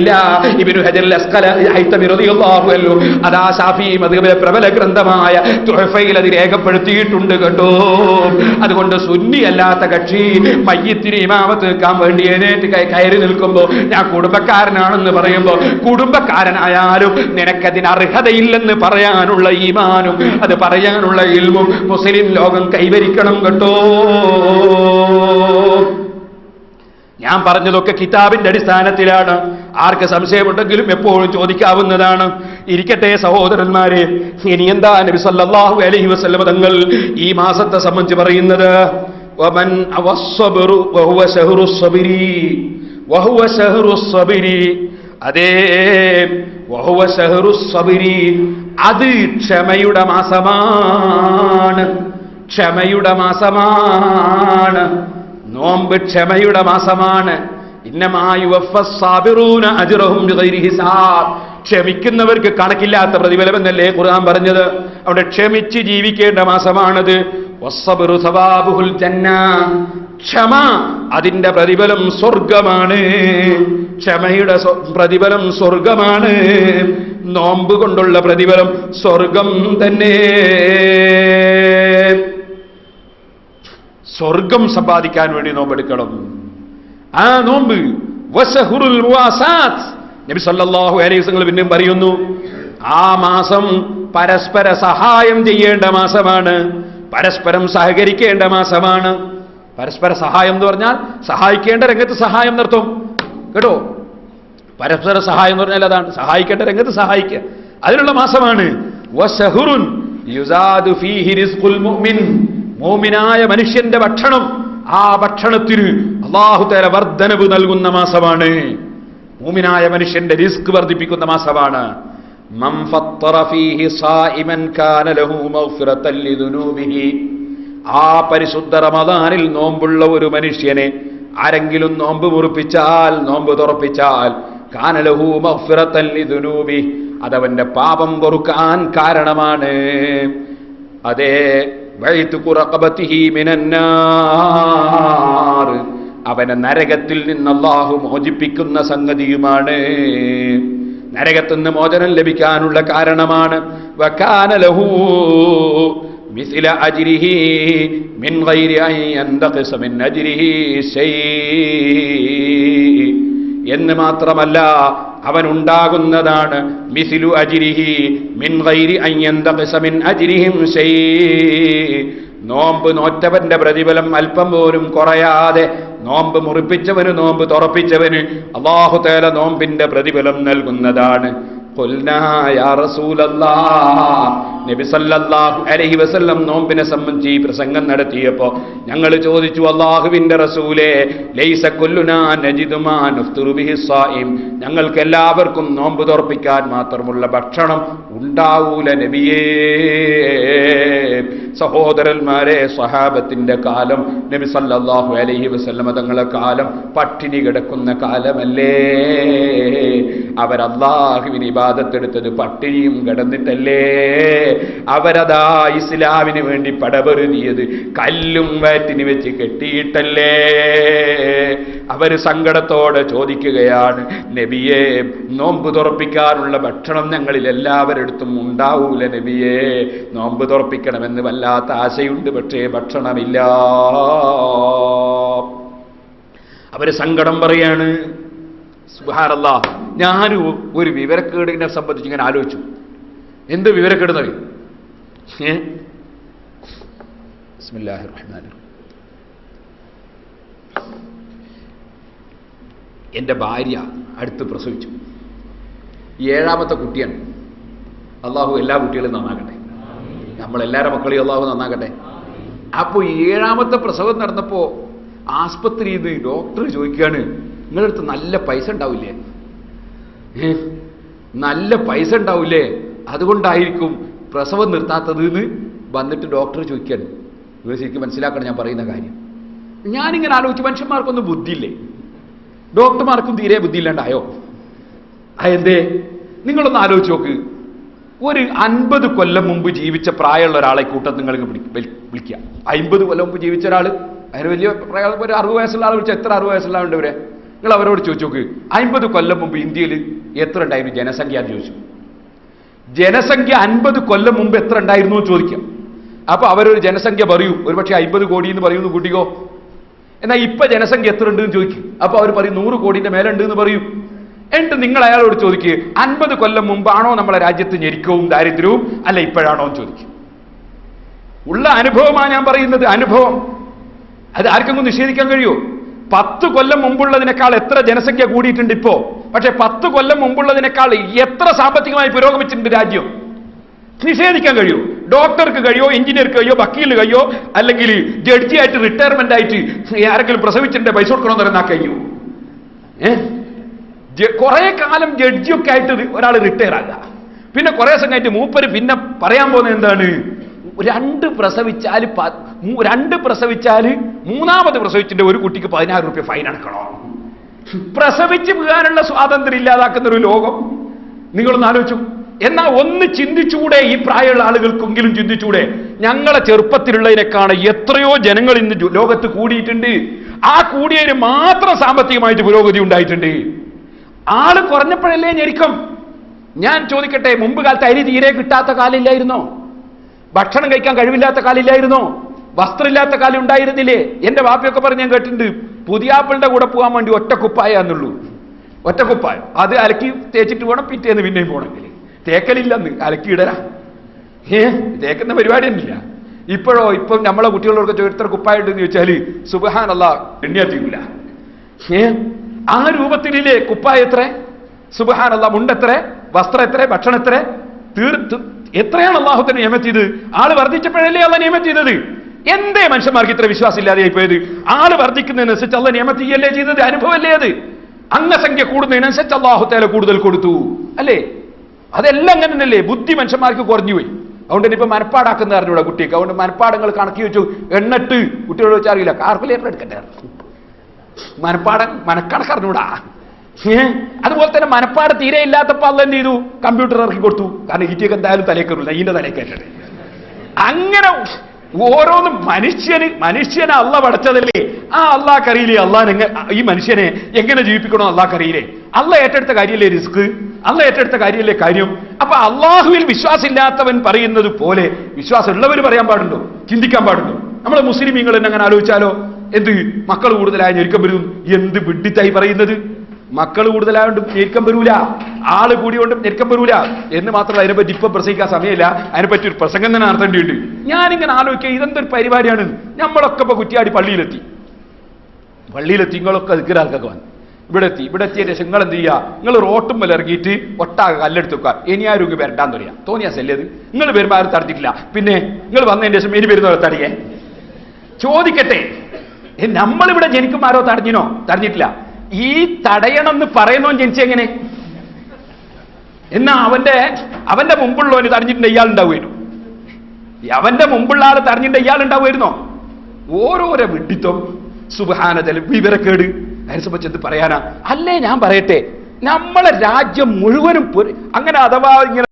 ഇബ്നു ഹജർ ഹൈതമി റളിയല്ലാഹു അൻഹു അതാ ശാഫിഈ മദ്ഹബിലെ പ്രബല ഗ്രന്ഥമായ തുഹഫയിൽ അത് രേഖപ്പെടുത്തിയിട്ടുണ്ട് കേട്ടോ. അതുകൊണ്ട് സുന്നി അല്ലാത്ത കക്ഷി മയ്യിത്തിന് ഇമാമത്ത് വെക്കാൻ വേണ്ടി എഴുന്നേറ്റ് കയറി നിൽക്കുമ്പോൾ ഞാൻ കുടുംബക്കാരനാണെന്ന് പറയുമ്പോൾ കുടുംബക്കാരനായാലും നിനക്കതിന് അർഹതയില്ലെന്ന് പറയാനുള്ള ഈമാനും അത് പറയാനുള്ള ഇൽമും മുസ്ലിം ലോകം കൈവരിക്കണം കേട്ടോ. ഞാൻ പറഞ്ഞതൊക്കെ കിതാബിന്റെ അടിസ്ഥാനത്തിലാണ്. ആർക്ക് സംശയമുണ്ടെങ്കിലും എപ്പോഴും ചോദിക്കാവുന്നതാണ്. ഇരിക്കട്ടെ സഹോദരന്മാരെ, ഇനി എന്താ നബി സല്ലല്ലാഹു അലൈഹി വസല്ലം തങ്ങൾ ഈ മാസത്തെ സംബന്ധിച്ച് പറയുന്നത്? വമൻ അവസ്സബ്റു വഹുവ ശഹ്റുസ് സബ്രി വഹുവ ശഹ്റുസ് സബ്രി. അതേ, വഹുവ ശഹ്റുസ് സബ്രി, അത് ക്ഷമയുടെ മാസമാണ്. ക്ഷമയുടെ മാസമാണ് നോമ്പ്. ക്ഷമയുടെ മാസമാണ്. ക്ഷമിക്കുന്നവർക്ക് കണക്കില്ലാത്ത പ്രതിഫലം എന്നല്ലേ ഖുർആൻ പറഞ്ഞത്? അവിടെ ക്ഷമിച്ച് ജീവിക്കേണ്ട മാസമാണത്. ക്ഷമ, അതിന്റെ പ്രതിഫലം സ്വർഗമാണ്. ക്ഷമയുടെ പ്രതിഫലം സ്വർഗമാണ്. നോമ്പ് കൊണ്ടുള്ള പ്രതിഫലം സ്വർഗം തന്നെ. സ്വർഗം സമ്പാദിക്കാൻ വേണ്ടി നോമ്പെടുക്കണം. ആ നോമ്പ് വശഹുറുൽ മുവാസാത്ത്. നബി സല്ലല്ലാഹു അലൈഹി വസല്ലം പിന്നെയും പറയുന്നു, ആ മാസം പരസ്പര സഹായം ചെയ്യേണ്ട മാസമാണ്. പരസ്പരം സഹകരിക്കേണ്ട മാസമാണ്. പരസ്പര സഹായം എന്ന് പറഞ്ഞാൽ സഹായിക്കേണ്ട രംഗത്ത് സഹായം നടത്തും കേട്ടോ. പരസ്പര സഹായം എന്ന് പറഞ്ഞാൽ അതാണ്, സഹായിക്കേണ്ട രംഗത്ത് സഹായിക്കുക. അതിനുള്ള മാസമാണ്. വശഹുറുൻ യുസാദു ഫീഹി റിസ്ഖുൽ മുഅ്മിൻ. മോമിനായ മനുഷ്യന്റെ ഭക്ഷണം, ആ ഭക്ഷണത്തിന് അല്ലാഹു തആല വർദ്ധനവ് നൽകുന്ന മാസമാണ്. മോമിനായ മനുഷ്യന്റെ റിസ്ക് വർദ്ധിപ്പിക്കുന്ന മാസമാണ്. മൻ ഫത്തറ ഫീഹി സായിമൻ കാന ലഹു മഗ്ഫിറതൻ ലിദുനൂബിഹി. ആ പരിശുദ്ധ റമദാനിൽ നോമ്പുള്ള ഒരു മനുഷ്യനെ ആരെങ്കിലും നോമ്പ് മുറിപ്പിച്ചാൽ, നോമ്പ് തുറപ്പിച്ചാൽ, കാന ലഹു മഗ്ഫിറതൻ ലിദുനൂബിഹി, അതവന്റെ പാപം പൊറുക്കാൻ കാരണമാണ്. അതേ, അവനെ നരകത്തിൽ നിന്ന് അല്ലാഹു മോചിപ്പിക്കുന്ന സംഗതിയുമാണ്. നരകത്തിൽ നിന്ന് മോചനം ലഭിക്കാനുള്ള കാരണമാണ്. വകാന ലഹു മിസ്ല അജ്രിഹി മിൻ ഗൈരി അൻ യന്തഖിസ മിൻ അജ്രിഹി ശൈ. എന്ന് മാത്രമല്ല, അവനുണ്ടാകുന്നതാണ് മിസ്ലു അജ്രിഹി മിൻ ഗൈരി അൻ യന്തഖിസ മിൻ അജ്രിഹിം ശൈ. നോമ്പ് നോറ്റവന്റെ പ്രതിഫലം അല്പം പോലും കുറയാതെ, നോമ്പ് മുറിപ്പിച്ചവന്, നോമ്പ് തുറപ്പിച്ചവന് അല്ലാഹു തആല നോമ്പിന്റെ പ്രതിഫലം നൽകുന്നതാണ്. ഖുൽനാ യാ റസൂലല്ലാഹ്. നബി സല്ലല്ലാഹു അലൈഹി വസല്ലം നോമ്പിനെ സംബന്ധിച്ച് ഈ പ്രസംഗം നടത്തിയപ്പോൾ ഞങ്ങൾ ചോദിച്ചു, അല്ലാഹുവിന്റെ റസൂലേ, ലൈസ കുല്ലുനാ നജിദു മാ നുഫ്തിറു ബിഹി സായിം. ഞങ്ങൾക്ക് എല്ലാവർക്കും നോമ്പ് തുറപ്പിക്കാൻ മാത്രമുള്ള ഭക്ഷണം ഉണ്ടാവൂല നബിയേ. സഹോദരന്മാരെ, സ്വഹാബത്തിന്റെ കാലം, നബി സല്ലല്ലാഹു അലൈഹി വസല്ലം തങ്ങളെ കാലം പട്ടിണി കിടക്കുന്ന കാലമല്ലേ? അവരല്ലാഹുവിന് ഇബാദത്തെടുത്തത് പട്ടിണിയും കിടന്നിട്ടല്ലേ? അവരതാ ഇസ്ലാമിന് വേണ്ടി പടപൊരുതിയത് കല്ലും വയറ്റിന് വെച്ച് കെട്ടിയിട്ടല്ലേ? അവര് സങ്കടത്തോടെ ചോദിക്കുകയാണ്, നബിയെ, നോമ്പ് തുറപ്പിക്കാനുള്ള ഭക്ഷണം ഞങ്ങളിൽ എല്ലാവരടുത്തും ഉണ്ടാവൂല നബിയെ. നോമ്പ് തുറപ്പിക്കണമെന്ന് വല്ലാത്ത ആശയുണ്ട്, പക്ഷേ ഭക്ഷണമില്ല. അവര് സങ്കടം പറയാണ്. സുബ്ഹാനല്ലാഹ്, ഞാൻ ഒരു വിവരക്കേടിനെ സംബന്ധിച്ച് ഇങ്ങനെ ആലോചിച്ചു. എന്ത് വിവരക്കേടുന്നത്? ബിസ്മില്ലാഹിർ റഹ്മാനിർ റഹീം. എൻ്റെ ഭാര്യ അടുത്ത് പ്രസവിച്ചു. 7ാമത്തെ കുട്ടിയാണ്. അള്ളാഹു എല്ലാ കുട്ടികളും നന്നാക്കട്ടെ. നമ്മളെല്ലാവരുടെ മക്കളെയും അള്ളാഹു നന്നാക്കട്ടെ. അപ്പോൾ 7ാമത്തെ പ്രസവം നടന്നപ്പോൾ ആസ്പത്രിയിൽ നിന്ന് ഡോക്ടർ ചോദിക്കുകയാണ്, നിങ്ങളുടെ അടുത്ത് നല്ല പൈസ ഉണ്ടാവില്ലേ? നല്ല പൈസ ഉണ്ടാവില്ലേ? അതുകൊണ്ടായിരിക്കും പ്രസവം നിർത്താത്തത് എന്ന് വന്നിട്ട് ഡോക്ടർ ചോദിക്കുകയാണ്. നിങ്ങൾ ശരിക്കും മനസ്സിലാക്കണം ഞാൻ പറയുന്ന കാര്യം. ഞാനിങ്ങനെ ആലോചിച്ച്, മനുഷ്യന്മാർക്കൊന്നും ബുദ്ധിയില്ലേ? ഡോക്ടർമാർക്കും തീരെ ബുദ്ധിയില്ലാണ്ടായോ? എന്തേ? നിങ്ങളൊന്ന് ആലോചിച്ച് നോക്ക്. ഒരു 50 കൊല്ലം മുമ്പ് ജീവിച്ച പ്രായമുള്ള ഒരാളെ കൂട്ടം നിങ്ങൾ വിളിക്കുക. 50 കൊല്ലം മുമ്പ് ജീവിച്ച ഒരാൾ, അതിന് വലിയ പ്രായം, ഒരു 60 വയസ്സുള്ള ആൾ വിളിച്ചാൽ എത്ര 60 വയസ്സുള്ള ഉണ്ട് ഇവരെ? നിങ്ങൾ അവരോട് ചോദിച്ചു നോക്ക്, 50 കൊല്ലം മുമ്പ് ഇന്ത്യയിൽ എത്ര ഉണ്ടായിരുന്നു ജനസംഖ്യ എന്ന് ചോദിച്ചു. ജനസംഖ്യ 50 കൊല്ലം മുമ്പ് എത്ര ഉണ്ടായിരുന്നു എന്ന് ചോദിക്കാം. അപ്പൊ അവരൊരു ജനസംഖ്യ പറയും, ഒരുപക്ഷെ 50 കോടി എന്ന് പറയുന്നു കൂട്ടിക്കോ. എന്നാൽ ഇപ്പൊ ജനസംഖ്യ എത്ര ഉണ്ട് എന്ന് ചോദിക്കും. അപ്പൊ അവർ പറയും 100 കോടിന്റെ മേലെ ഉണ്ട് എന്ന് പറയും. എന്നിട്ട് നിങ്ങൾ അയാളോട് ചോദിക്കുക, 50 കൊല്ലം മുമ്പാണോ നമ്മളെ രാജ്യത്ത് ഞെരുക്കവും ദാരിദ്ര്യവും, അല്ല ഇപ്പോഴാണോ എന്ന് ചോദിക്കും. ഉള്ള അനുഭവമാണ് ഞാൻ പറയുന്നത്, അനുഭവം. അത് ആർക്കെങ്കിലും നിഷേധിക്കാൻ കഴിയുമോ? 10 കൊല്ലം മുമ്പുള്ളതിനേക്കാൾ എത്ര ജനസംഖ്യ കൂടിയിട്ടുണ്ട് ഇപ്പോ. പക്ഷെ 10 കൊല്ലം മുമ്പുള്ളതിനേക്കാൾ എത്ര സാമ്പത്തികമായി പുരോഗമിച്ചിട്ടുണ്ട് രാജ്യം? നിഷേധിക്കാൻ കഴിയുമോ? ഡോക്ടർക്ക് കഴിയോ, എഞ്ചിനീയർക്ക് കഴിയോ, വക്കീലിന് കഴിയോ, അല്ലെങ്കിൽ ജഡ്ജിയായിട്ട് റിട്ടയർമെന്റ് ആയിട്ട് ആരെങ്കിലും പ്രസവിച്ചിട്ട് പൈസ കൊടുക്കണമെന്ന് പറഞ്ഞാൽ കഴിയോ? കുറെ കാലം ജഡ്ജിയൊക്കെ ആയിട്ട് ഒരാൾ റിട്ടയർ ആകുക, പിന്നെ കുറെ സമയത്ത് മൂപ്പര് പിന്നെ പറയാൻ പോകുന്നത് എന്താണ്, 2 പ്രസവിച്ചാല് മൂന്നാമത് പ്രസവിച്ചിട്ട് ഒരു കുട്ടിക്ക് 16 രൂപ ഫൈൻ അടക്കണോ? പ്രസവിച്ച് പോകാനുള്ള സ്വാതന്ത്ര്യം ഇല്ലാതാക്കുന്ന ഒരു ലോകം നിങ്ങളൊന്ന് ആലോചിച്ചു. എന്നാ ഒന്ന് ചിന്തിച്ചൂടെ? ഈ പ്രായമുള്ള ആളുകൾക്കെങ്കിലും ചിന്തിച്ചൂടെ? ഞങ്ങളെ ചെറുപ്പത്തിലുള്ളതിനേക്കാണ് എത്രയോ ജനങ്ങൾ ഇന്ന് ലോകത്ത് കൂടിയിട്ടുണ്ട്. ആ കൂടിയതിന് മാത്രം സാമ്പത്തികമായിട്ട് പുരോഗതി ഉണ്ടായിട്ടുണ്ട്. ആള് കുറഞ്ഞപ്പോഴല്ലേ ഞെരുക്കം? ഞാൻ ചോദിക്കട്ടെ, മുമ്പ് കാലത്ത് അരി തീരെ കിട്ടാത്ത കാലമില്ലായിരുന്നോ? ഭക്ഷണം കഴിക്കാൻ കഴിവില്ലാത്ത കാലമില്ലായിരുന്നോ? വസ്ത്രമില്ലാത്ത കാലം ഉണ്ടായിരുന്നില്ലേ? എന്റെ വാപ്പയൊക്കെ പറഞ്ഞ് ഞാൻ കേട്ടിട്ടുണ്ട്, പുതിയാപ്പിളിന്റെ കൂടെ പോകാൻ വേണ്ടി ഒറ്റക്കുപ്പായാന്നുള്ളൂ. ഒറ്റക്കുപ്പായം, അത് അലക്കി തേച്ചിട്ട് വേണം പിറ്റേന്ന് പിന്നെയും പോകണമെങ്കിൽ. തേക്കലില്ലെന്ന്, അലക്കിയിടല. തേക്കുന്ന പരിപാടി തന്നെയില്ല. ഇപ്പം നമ്മളെ കുട്ടികളോടൊക്കെ എത്ര കുപ്പായുണ്ടെന്ന് ചോദിച്ചാൽ സുബ്ഹാനല്ലാഹ് എണ്ണിയാ തീരില്ല. ആ രൂപത്തിലില്ലേ കുപ്പായ എത്ര, സുബ്ഹാനല്ലാഹ്, മുണ്ടെത്ര, വസ്ത്രം എത്ര, ഭക്ഷണം എത്ര, എത്രയാണ് അള്ളാഹുത്തിന് നിയമത്ത് ചെയ്തത്? ആള് വർദ്ധിച്ചപ്പോഴല്ലേ അള്ള നിയമത്ത് ചെയ്തത്? എന്തേ മനുഷ്യന്മാർക്ക് ഇത്ര വിശ്വാസം ഇല്ലാതെയായി പോയത്? ആള് വർദ്ധിക്കുന്നതിനനുസരിച്ച് അള്ള നിയമത്ത് ചെയ്യല്ലേ ചെയ്തത്? അനുഭവമല്ലേ അത്? അംഗസംഖ്യ കൂടുന്നതിനനുസരിച്ച് അള്ളാഹു തആല കൂടുതൽ കൊടുത്തു അല്ലേ? അതെല്ലാം അങ്ങനെ തന്നെയല്ലേ? ബുദ്ധി മനുഷ്യന്മാർക്ക് കുറഞ്ഞുപോയി. അതുകൊണ്ട് ഇപ്പൊ മനപ്പാടാക്കുന്ന അറിഞ്ഞൂടെ കുട്ടിക്ക്. അതുകൊണ്ട് മനപ്പാടങ്ങൾ കണക്കി വെച്ചു എണ്ണിട്ട് കുട്ടികളോട് വെച്ചാൽ അറിയില്ല, കാൽക്കുലേറ്റർ എടുക്കട്ടെ, മനക്കണക്കറിഞ്ഞൂടാ. അതുപോലെ തന്നെ മനപ്പാട് തീരെ ഇല്ലാത്തപ്പോ അല്ല എന്ത് ചെയ്തു? കമ്പ്യൂട്ടർ ഇറക്കി കൊടുത്തു. കാരണം ഈറ്റിയൊക്കെ എന്തായാലും തലേ കയറില്ല, ഇതിന്റെ തലേ കയറ്റട്ടെ. അങ്ങനെ ഓരോന്നും മനുഷ്യനെ അള്ള പടച്ചതല്ലേ? ആ അള്ളാഹ്ക്കറിയില്ലേ ഈ മനുഷ്യനെ എങ്ങനെ ജീവിപ്പിക്കണോ? അള്ളാഹ്ക്കറിയില്ലേ? അള്ള ഏറ്റെടുത്ത കാര്യമല്ലേ റിസ്ക്? അള്ള ഏറ്റെടുത്ത കാര്യമല്ലേ കാര്യം? അപ്പൊ അള്ളാഹുവിൽ വിശ്വാസമില്ലാത്തവൻ പറയുന്നത് പോലെ വിശ്വാസം ഉള്ളവർ പറയാൻ പാടുണ്ടോ? ചിന്തിക്കാൻ പാടുണ്ടോ? നമ്മളെ മുസ്ലിമീങ്ങൾ തന്നെ അങ്ങനെ ആലോചിച്ചാലോ? എന്ത് മക്കൾ കൂടുതലായ ഞെരുക്കം വരും? എന്ത് വിഡ്ഢിത്തായി പറയുന്നത്? മക്കൾ കൂടുതലായോണ്ടും ഞെരുക്കം വരൂല, ആള് കൂടിയോണ്ടും ഞെരുക്കം വരൂല എന്ന് മാത്രമല്ല, അതിനെപ്പറ്റി ഇപ്പം പ്രസംഗിക്കാൻ സമയമില്ല, അതിനെപ്പറ്റി ഒരു പ്രസംഗം തന്നെ നടത്തേണ്ടിയുണ്ട്. ഞാനിങ്ങനെ ആലോചിക്കുക, ഇതെന്തൊരു പരിപാടിയാണ്? നമ്മളൊക്കെ ഇപ്പൊ കുറ്റിയാടി പള്ളിയിലെത്തി, നിങ്ങളൊക്കെ ദിക്റാൽക്കൊക്കെ വന്നു ഇവിടെ എത്തിയതിന്റെ ശേഷം നിങ്ങൾ എന്ത് ചെയ്യുക? നിങ്ങൾ റോട്ടും മേലെ ഇറങ്ങിയിട്ട് ഒട്ടാകെ കല്ലെടുത്ത് വെക്കുക. ഇനി ആരും വരണ്ടാന്ന് പറയാം. തോന്നിയാസല്ലേ അത്? നിങ്ങൾ വരുമ്പോൾ ആരും തടഞ്ഞിട്ടില്ല, പിന്നെ നിങ്ങൾ വന്നതിന് ശേഷം ഇനി വരുന്നവരെ തടയേ? ചോദിക്കട്ടെ, നമ്മളിവിടെ ജനിക്കുമ്പോൾ ആരോ തടഞ്ഞിട്ടില്ല. ഈ തടയണമെന്ന് പറയുന്നവൻ ജനിച്ചെങ്ങനെ? എന്നാ അവന്റെ മുമ്പുള്ളവന് തടഞ്ഞിട്ടുണ്ട് ഇയാൾ ഉണ്ടാവുമായിരുന്നു. അവന്റെ മുമ്പുള്ള ആള് തടഞ്ഞിട്ടുണ്ട് ഇയാൾ ഉണ്ടാവുമായിരുന്നോ? ഓരോരോ വിഡ്ഢിത്വം, സുബ്ഹാനല്ലാഹ്, വിവരക്കേട്. അതിനെ സംബന്ധിച്ച് എന്ത് പറയാനാ? അല്ലേ ഞാൻ പറയട്ടെ, നമ്മളെ രാജ്യം മുഴുവനും അങ്ങനെ അഥവാ ഇങ്ങനെ